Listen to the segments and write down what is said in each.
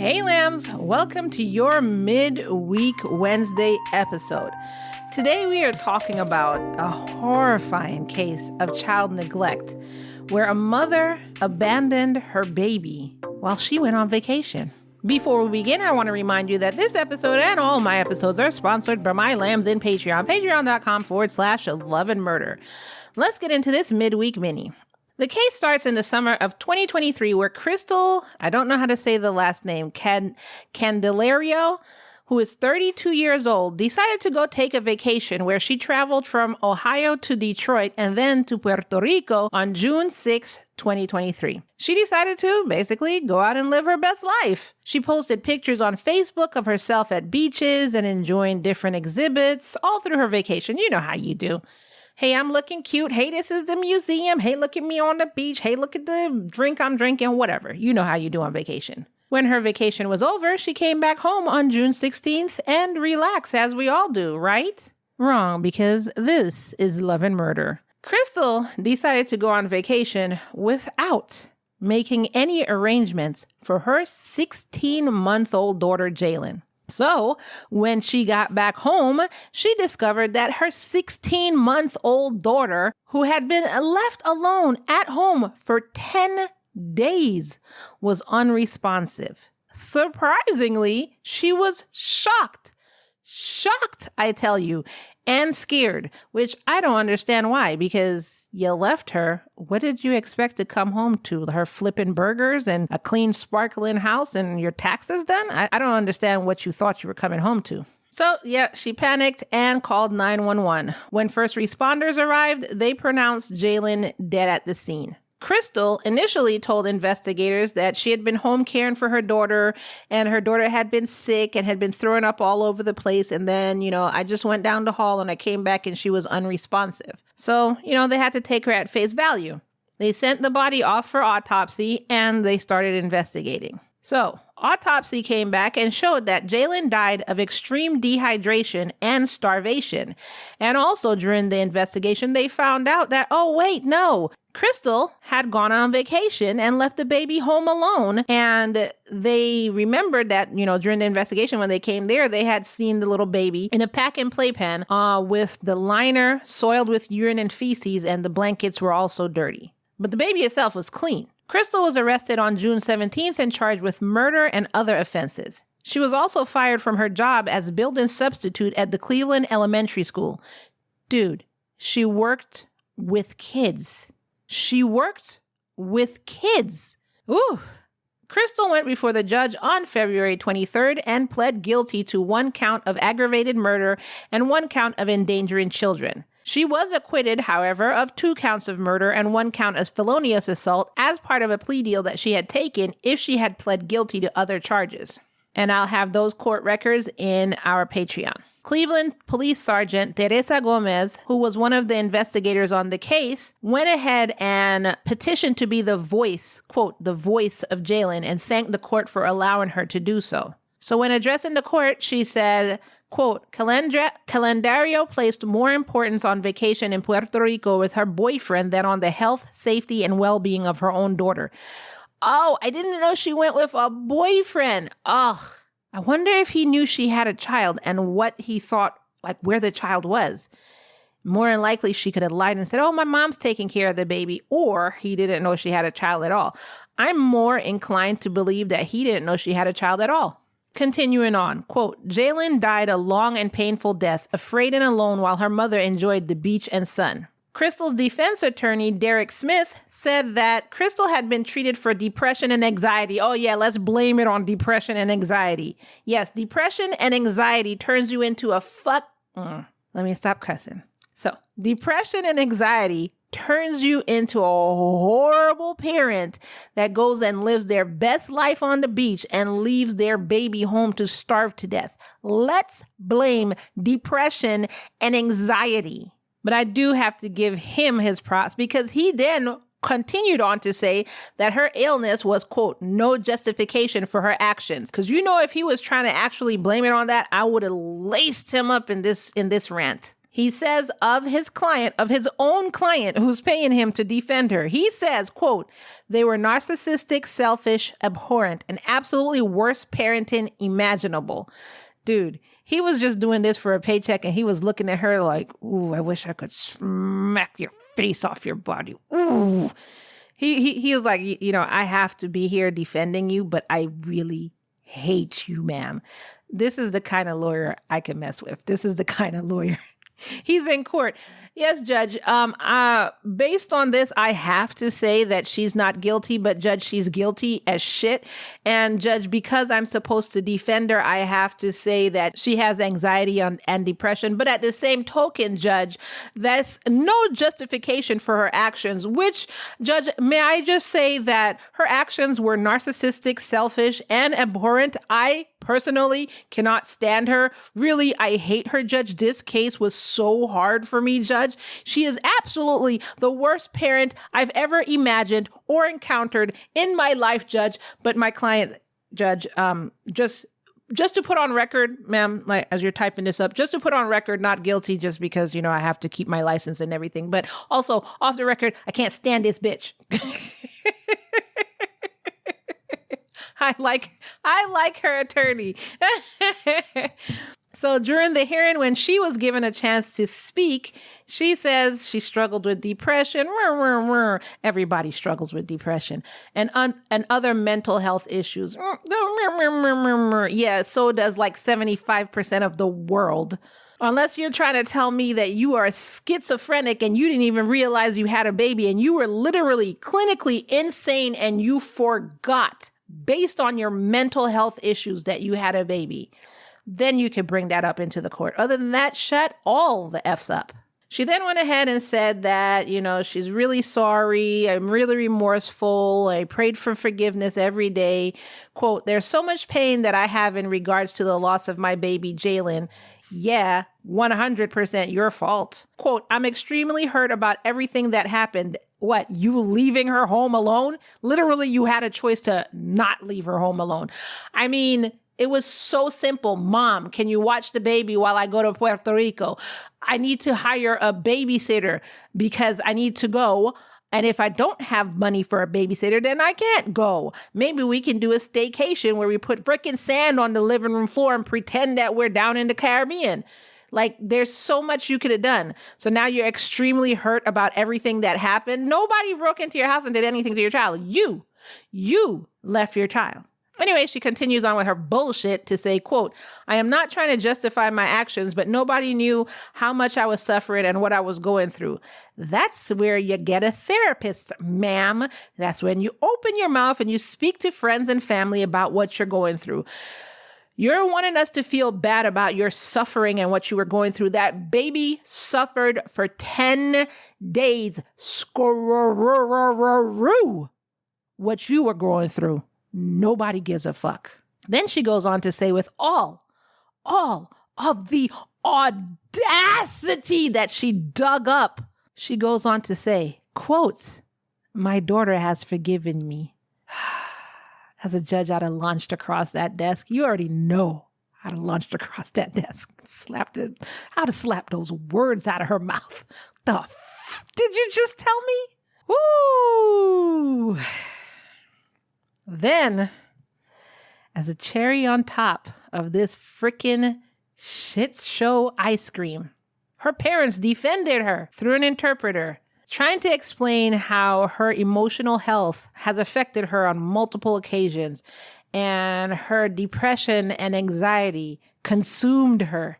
Hey lambs, welcome to your midweek Wednesday episode. Today we are talking about a horrifying case of child neglect where a mother abandoned her baby while she went on vacation. Before we begin, I want to remind you that this episode and all my episodes are sponsored by my lambs in Patreon, patreon.com/loveandmurder. Let's get into this midweek mini. The case starts in the summer of 2023 where Kristel, I don't know how to say the last name, Candelario, who is 32 years old, decided to go take a vacation where she traveled from Ohio to Detroit and then to Puerto Rico on June 6, 2023. She decided to basically go out and live her best life. She posted pictures on Facebook of herself at beaches and enjoying different exhibits all through her vacation. You know how you do. Hey, I'm looking cute. Hey, this is the museum. Hey, look at me on the beach. Hey, look at the drink I'm drinking, whatever. You know how you do on vacation. When her vacation was over, she came back home on June 16th and relaxed, as we all do, right? Wrong, because this is Love and Murder. Kristel decided to go on vacation without making any arrangements for her 16-month-old daughter, Jalen. So when she got back home, she discovered that her 16-month-old daughter, who had been left alone at home for 10 days, was unresponsive. Surprisingly, she was shocked, I tell you, and scared, which I don't understand why, because you left her. What did you expect to come home to? Her flipping burgers and a clean, sparkling house and your taxes done? I don't understand what you thought you were coming home to. So, yeah, she panicked and called 911. When first responders arrived, they pronounced Jalen dead at the scene. Kristel initially told investigators that she had been home caring for her daughter and her daughter had been sick and had been throwing up all over the place. And then, I just went down the hall and I came back and she was unresponsive. So, they had to take her at face value. They sent the body off for autopsy and they started investigating. So, autopsy came back and showed that Jalen died of extreme dehydration and starvation. And also during the investigation, they found out that, Kristel had gone on vacation and left the baby home alone. And they remembered that, during the investigation, when they came there, they had seen the little baby in a pack and play pen with the liner soiled with urine and feces, and the blankets were also dirty. But the baby itself was clean. Kristel was arrested on June 17th and charged with murder and other offenses. She was also fired from her job as built-in substitute at the Cleveland Elementary School. Dude, she worked with kids. Ooh. Kristel went before the judge on February 23rd and pled guilty to 1 count of aggravated murder and 1 count of endangering children. She was acquitted, however, of 2 counts of murder and 1 count of felonious assault as part of a plea deal that she had taken if she had pled guilty to other charges. And I'll have those court records in our Patreon. Cleveland Police Sergeant Teresa Gomez, who was one of the investigators on the case, went ahead and petitioned to be the voice, quote, the voice of Jalen, and thanked the court for allowing her to do so. So when addressing the court, she said, quote, Candelario placed more importance on vacation in Puerto Rico with her boyfriend than on the health, safety, and well-being of her own daughter. Oh, I didn't know she went with a boyfriend. Ugh. I wonder if he knew she had a child and what he thought, where the child was. More than likely, she could have lied and said, oh, my mom's taking care of the baby, or he didn't know she had a child at all. I'm more inclined to believe that he didn't know she had a child at all. Continuing on, quote, Jalen died a long and painful death, afraid and alone while her mother enjoyed the beach and sun. Kristel's defense attorney, Derek Smith, said that Kristel had been treated for depression and anxiety. Oh yeah, let's blame it on depression and anxiety. Yes, depression and anxiety turns you into a Let me stop cussing. So, depression and anxiety turns you into a horrible parent that goes and lives their best life on the beach and leaves their baby home to starve to death. Let's blame depression and anxiety. But I do have to give him his props because he then continued on to say that her illness was, quote, no justification for her actions. Because if he was trying to actually blame it on that, I would have laced him up in this rant. He says of his client, of his own client who's paying him to defend her, he says, quote, they were narcissistic, selfish, abhorrent, and absolutely worst parenting imaginable. Dude, he was just doing this for a paycheck and he was looking at her like, ooh, I wish I could smack your face off your body. Ooh. He was like, I have to be here defending you, but I really hate you, ma'am. This is the kind of lawyer I can mess with. This is the kind of lawyer. He's in court. Yes, Judge. Based on this, I have to say that she's not guilty, but Judge, she's guilty as shit. And Judge, because I'm supposed to defend her, I have to say that she has anxiety and depression. But at the same token, Judge, that's no justification for her actions, which, Judge, may I just say that her actions were narcissistic, selfish, and abhorrent. I personally cannot stand her. Really, I hate her, Judge. This case was so hard for me, Judge. She is absolutely the worst parent I've ever imagined or encountered in my life, Judge. But my client, Judge, just to put on record, ma'am, like as you're typing this up, just to put on record, not guilty, just because, I have to keep my license and everything. But also off the record, I can't stand this bitch. I like her attorney. So during the hearing, when she was given a chance to speak, she says she struggled with depression. Everybody struggles with depression and other mental health issues. Yeah, so does like 75% of the world. Unless you're trying to tell me that you are schizophrenic and you didn't even realize you had a baby and you were literally clinically insane and you forgot based on your mental health issues that you had a baby, then you could bring that up into the court. Other than that, shut all the F's up. She then went ahead and said that, she's really sorry. I'm really remorseful. I prayed for forgiveness every day. Quote, there's so much pain that I have in regards to the loss of my baby, Jalen. Yeah, 100% your fault. Quote, I'm extremely hurt about everything that happened. What, you leaving her home alone? Literally, you had a choice to not leave her home alone. I mean, it was so simple. Mom, can you watch the baby while I go to Puerto Rico? I need to hire a babysitter because I need to go. And if I don't have money for a babysitter, then I can't go. Maybe we can do a staycation where we put frickin' sand on the living room floor and pretend that we're down in the Caribbean. Like, there's so much you could have done. So now you're extremely hurt about everything that happened. Nobody broke into your house and did anything to your child. You left your child. Anyway, she continues on with her bullshit to say, quote, I am not trying to justify my actions, but nobody knew how much I was suffering and what I was going through. That's where you get a therapist, ma'am. That's when you open your mouth and you speak to friends and family about what you're going through. You're wanting us to feel bad about your suffering and what you were going through. That baby suffered for 10 days. What you were going through. Nobody gives a fuck. Then she goes on to say, with all of the audacity that she dug up, she goes on to say, quote, my daughter has forgiven me. As a judge, I'd have launched across that desk. You already know I'd have launched across that desk. I'd have slapped those words out of her mouth. Did you just tell me? Woo! Then, as a cherry on top of this frickin' shit show ice cream, her parents defended her through an interpreter, trying to explain how her emotional health has affected her on multiple occasions and her depression and anxiety consumed her.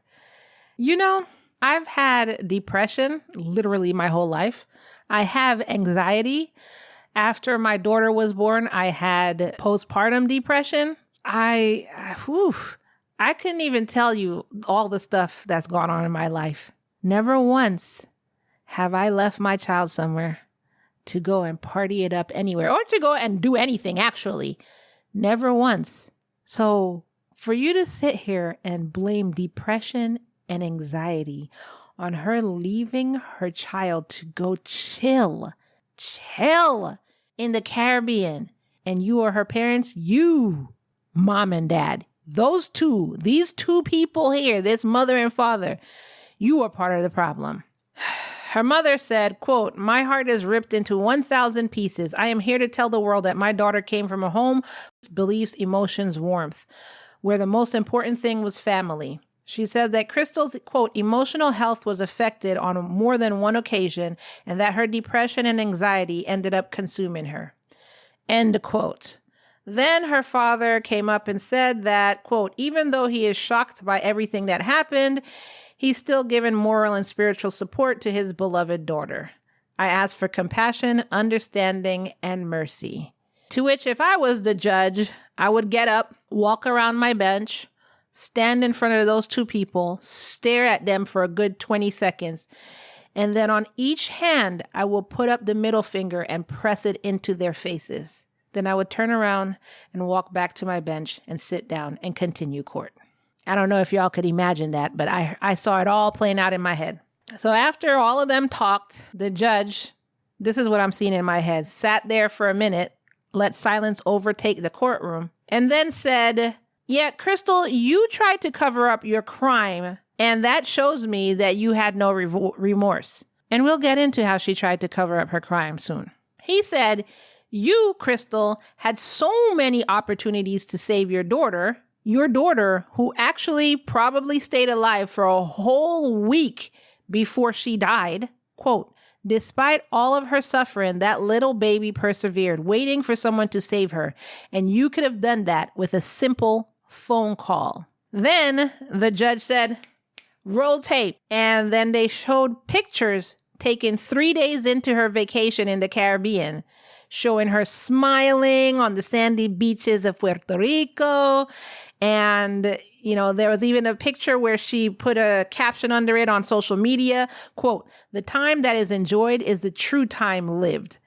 I've had depression literally my whole life. I have anxiety. After my daughter was born, I had postpartum depression. I couldn't even tell you all the stuff that's gone on in my life. Never once have I left my child somewhere to go and party it up anywhere or to go and do anything, actually. Never once. So for you to sit here and blame depression and anxiety on her leaving her child to go chill in the Caribbean, and you are her parents, you, mom and dad, these two people here, this mother and father, You are part of the problem. Her mother said, quote, "My heart is ripped into 1,000 pieces. I am here to tell the world that my daughter came from a home with beliefs, emotions, warmth, where the most important thing was family." She said that Kristel's, quote, "emotional health was affected on more than one occasion and that her depression and anxiety ended up consuming her." End quote. Then her father came up and said that, quote, "Even though he is shocked by everything that happened, he's still given moral and spiritual support to his beloved daughter. I ask for compassion, understanding, and mercy." To which, if I was the judge, I would get up, walk around my bench, stand in front of those two people, stare at them for a good 20 seconds, and then on each hand, I will put up the middle finger and press it into their faces. Then I would turn around and walk back to my bench and sit down and continue court. I don't know if y'all could imagine that, but I saw it all playing out in my head. So after all of them talked, the judge, this is what I'm seeing in my head, sat there for a minute, let silence overtake the courtroom, and then said, "Yeah, Kristel, you tried to cover up your crime, and that shows me that you had no remorse." And we'll get into how she tried to cover up her crime soon. He said, "You, Kristel, had so many opportunities to save your daughter who actually probably stayed alive for a whole week before she died. Quote, despite all of her suffering, that little baby persevered, waiting for someone to save her. And you could have done that with a simple phone call." Then the judge said, "Roll tape." And then they showed pictures taken 3 days into her vacation in the Caribbean, showing her smiling on the sandy beaches of Puerto Rico. And, there was even a picture where she put a caption under it on social media, quote, "The time that is enjoyed is the true time lived."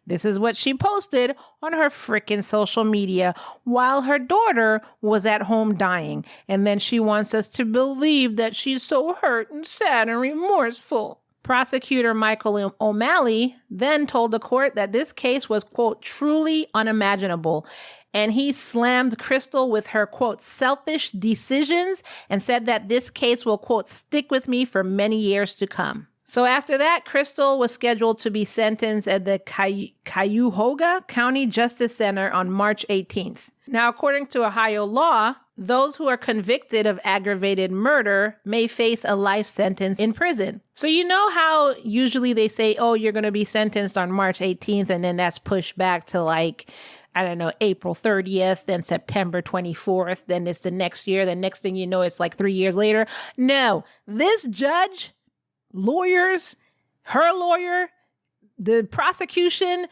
This is what she posted on her frickin' social media while her daughter was at home dying. And then she wants us to believe that she's so hurt and sad and remorseful. Prosecutor Michael O'Malley then told the court that this case was, quote, "truly unimaginable." And he slammed Kristel with her, quote, "selfish decisions," and said that this case will, quote, "stick with me for many years to come." So after that, Kristel was scheduled to be sentenced at the Cuyahoga County Justice Center on March 18th. Now, according to Ohio law, those who are convicted of aggravated murder may face a life sentence in prison. So you know how usually they say, oh, you're going to be sentenced on March 18th, and then that's pushed back to April 30th, then September 24th, then it's the next year. The next thing you know, it's 3 years later. No, this judge, lawyers, her lawyer, the prosecution,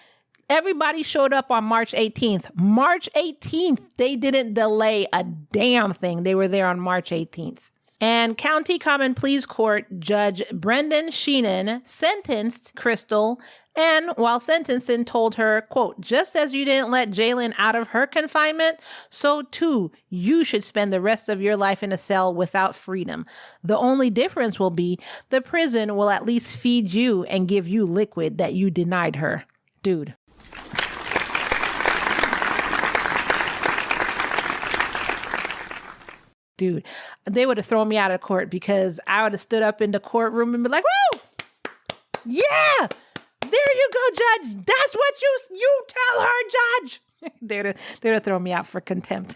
everybody showed up on March 18th. March 18th, they didn't delay a damn thing. They were there on March 18th. And County Common Pleas Court Judge Brendan Sheenan sentenced Kristel, and while sentencing told her, quote, "just as you didn't let Jalen out of her confinement, so too you should spend the rest of your life in a cell without freedom. The only difference will be the prison will at least feed you and give you liquid that you denied her." Dude. Dude, they would have thrown me out of court because I would have stood up in the courtroom and be like, "Woo! Yeah! There you go, Judge. That's what you tell her, Judge." They'd have thrown me out for contempt.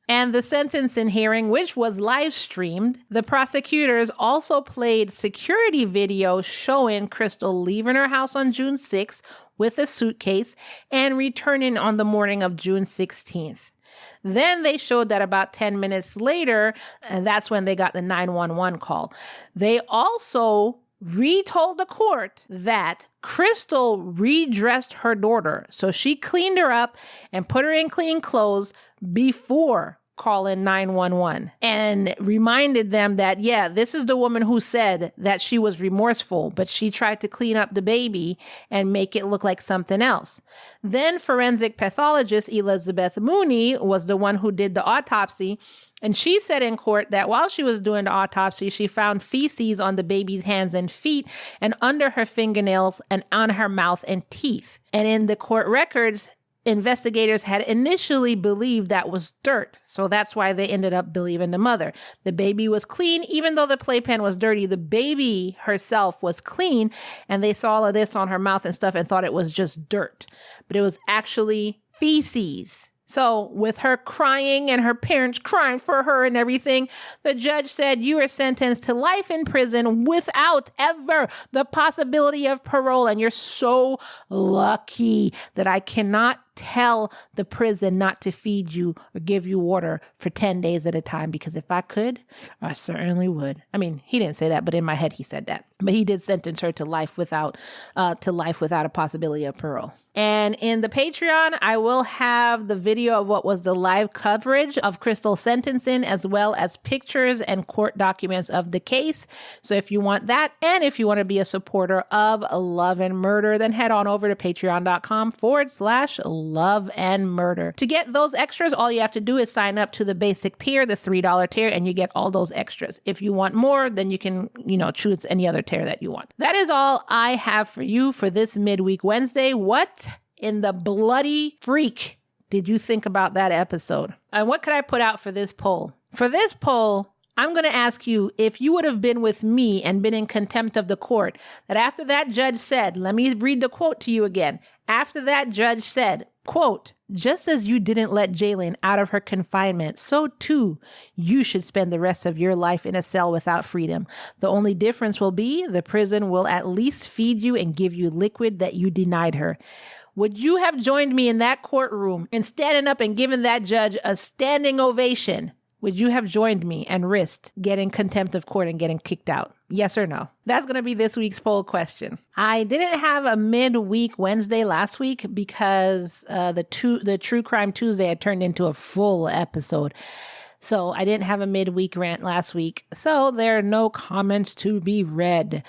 And the sentencing hearing, which was live streamed, the prosecutors also played security video showing Kristel leaving her house on June 6th with a suitcase and returning on the morning of June 16th. Then they showed that about 10 minutes later, and that's when they got the 911 call. They also retold the court that Kristel redressed her daughter. So she cleaned her up and put her in clean clothes before calling 911, and reminded them that, yeah, this is the woman who said that she was remorseful, but she tried to clean up the baby and make it look like something else. Then forensic pathologist Elizabeth Mooney was the one who did the autopsy, and she said in court that while she was doing the autopsy, she found feces on the baby's hands and feet and under her fingernails and on her mouth and teeth. And in the court records, investigators had initially believed that was dirt. So that's why they ended up believing the mother. The baby was clean. Even though the playpen was dirty, the baby herself was clean. And they saw all of this on her mouth and stuff and thought it was just dirt. But it was actually feces. So with her crying and her parents crying for her and everything, the judge said, you are sentenced to life in prison without ever the possibility of parole. And you're so lucky that I cannot tell the prison not to feed you or give you water for 10 days at a time, because if I could, I certainly would. I mean, he didn't say that, but in my head, he said that. But he did sentence her to life without a possibility of parole. And in the Patreon, I will have the video of what was the live coverage of Kristel's sentencing, as well as pictures and court documents of the case. So if you want that, and if you want to be a supporter of Love and Murder, then head on over to patreon.com/Love and Murder. To get those extras, all you have to do is sign up to the basic tier, the $3 tier, and you get all those extras. If you want more, then you can, choose any other tier that you want. That is all I have for you for this midweek Wednesday. What in the bloody freak did you think about that episode? And what could I put out for this poll? For this poll, I'm going to ask you if you would have been with me and been in contempt of the court, that after that judge said, let me read the quote to you again. After that judge said, quote, just as you didn't let Jaylene out of her confinement, so too you should spend the rest of your life in a cell without freedom. The only difference will be the prison will at least feed you and give you liquid that you denied her. Would you have joined me in that courtroom and standing up and giving that judge a standing ovation? Would you have joined me and risked getting contempt of court and getting kicked out? Yes or no? That's going to be this week's poll question. I didn't have a midweek Wednesday last week because the True Crime Tuesday had turned into a full episode. So I didn't have a midweek rant last week. So there are no comments to be read.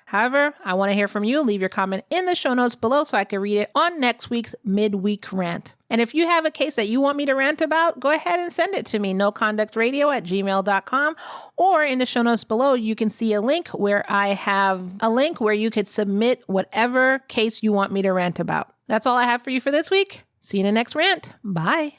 However, I want to hear from you. Leave your comment in the show notes below so I can read it on next week's midweek rant. And if you have a case that you want me to rant about, go ahead and send it to me, noconductradio@gmail.com. Or in the show notes below, you can see a link where I have a link where you could submit whatever case you want me to rant about. That's all I have for you for this week. See you in the next rant. Bye.